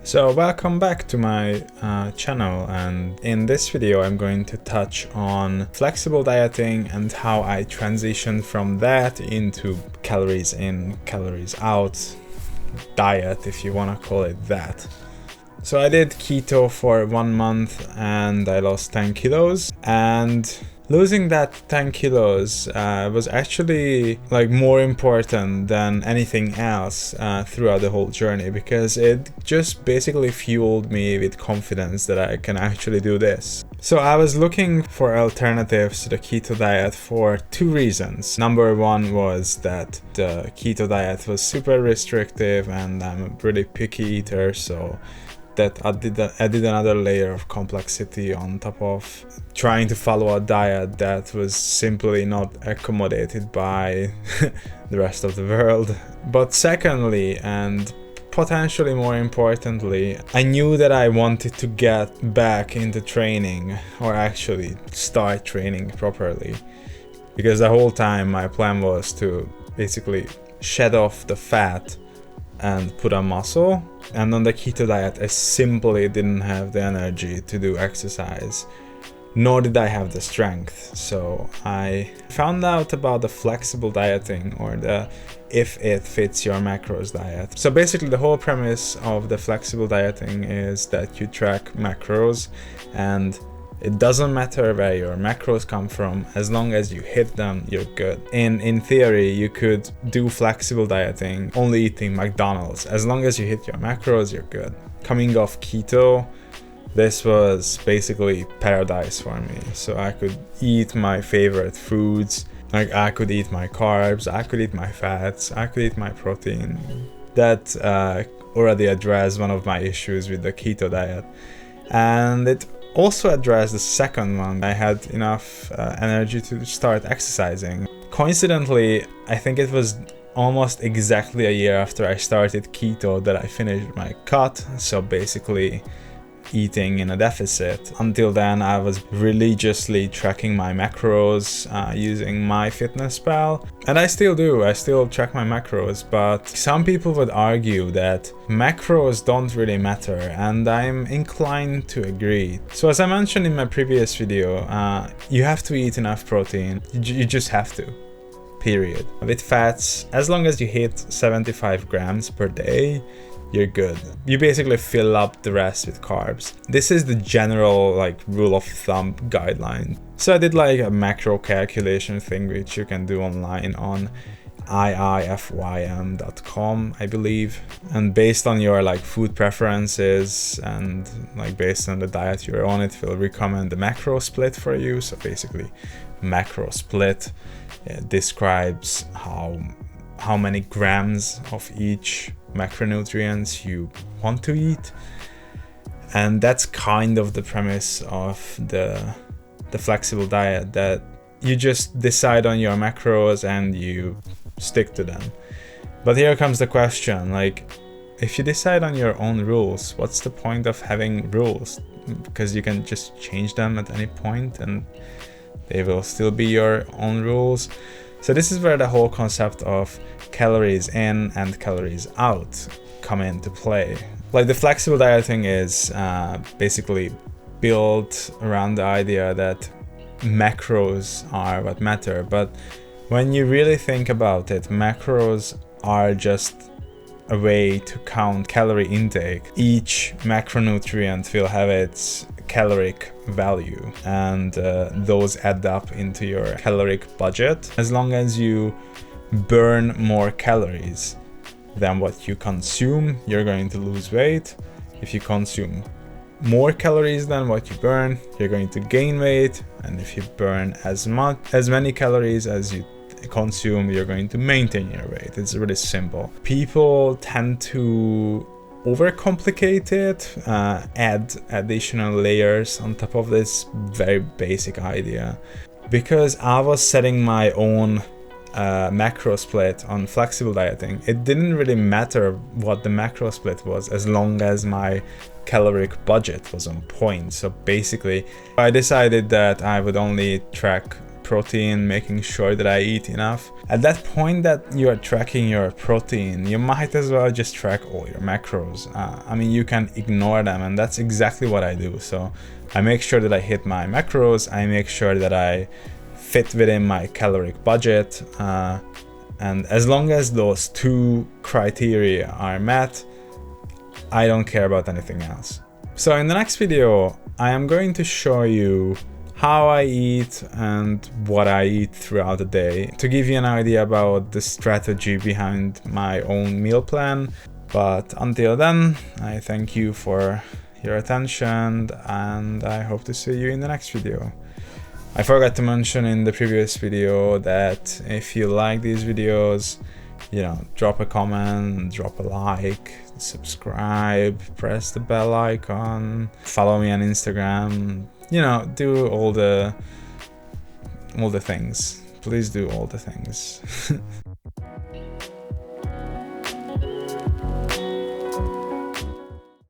So welcome back to my channel, and in this video I'm going to touch on flexible dieting and how I transitioned from that into calories in, calories out diet, if you want to call it that. So I did keto for 1 month and I lost 10 kilos, and losing that 10 kilos was actually more important than anything else throughout the whole journey, because it just basically fueled me with confidence that I can actually do this. So I was looking for alternatives to the keto diet for 2 reasons. Number 1 was that the keto diet was super restrictive and I'm a really picky eater, so that added another layer of complexity on top of trying to follow a diet that was simply not accommodated by the rest of the world. But secondly, and potentially more importantly, I knew that I wanted to get back into training, or actually start training properly, because the whole time my plan was to basically shed off the fat and put on muscle. And on the keto diet I simply didn't have the energy to do exercise, nor did I have the strength. So I found out about the flexible dieting, or the if it fits your macros diet. So basically the whole premise of the flexible dieting is that you track macros, and it doesn't matter where your macros come from, as long as you hit them, you're good. In theory, you could do flexible dieting only eating McDonald's. As long as you hit your macros, you're good. Coming off keto, this was basically paradise for me. So I could eat my favorite foods, I could eat my carbs, I could eat my fats, I could eat my protein. That already addressed one of my issues with the keto diet. And it also addressed the second one. I had enough energy to start exercising. Coincidentally, I think it was almost exactly a year after I started keto that I finished my cut, so basically eating in a deficit. Until then, I was religiously tracking my macros using MyFitnessPal, and I still do. I still track my macros, but some people would argue that macros don't really matter, and I'm inclined to agree. So as I mentioned in my previous video, you have to eat enough protein. You just have to. Period. With fats, as long as you hit 75 grams per day, you're good. You basically fill up the rest with carbs. This is the general rule of thumb guideline. So I did a macro calculation thing, which you can do online on iifym.com, I believe. And based on your food preferences and based on the diet you're on, it will recommend the macro split for you. So basically, macro split describes how many grams of each macronutrients you want to eat, and that's kind of the premise of the flexible diet, that you just decide on your macros and you stick to them. But here comes the question, if you decide on your own rules, what's the point of having rules? Because you can just change them at any point and they will still be your own rules. So this is where the whole concept of calories in and calories out come into play. The flexible dieting is basically built around the idea that macros are what matter. But when you really think about it, macros are just a way to count calorie intake. Each macronutrient will have its caloric value, and those add up into your caloric budget. As long as you burn more calories than what you consume, you're going to lose weight. If you consume more calories than what you burn, you're going to gain weight. And if you burn as many calories as you consume, you're going to maintain your weight. It's really simple. People tend to overcomplicate it, add additional layers on top of this very basic idea. Because I was setting my own macro split on flexible dieting, it didn't really matter what the macro split was, as long as my caloric budget was on point. So basically, I decided that I would only track protein, making sure that I eat enough. At that point that you are tracking your protein, you might as well just track all your macros. I mean, you can ignore them, and that's exactly what I do. So I make sure that I hit my macros, I make sure that I fit within my caloric budget, and as long as those two criteria are met, I don't care about anything else. So in the next video, I am going to show you how I eat and what I eat throughout the day to give you an idea about the strategy behind my own meal plan. But until then, I thank you for your attention and I hope to see you in the next video. I forgot to mention in the previous video that if you like these videos, drop a comment, drop a like, subscribe, press the bell icon, follow me on Instagram, do all the things. Please do all the things.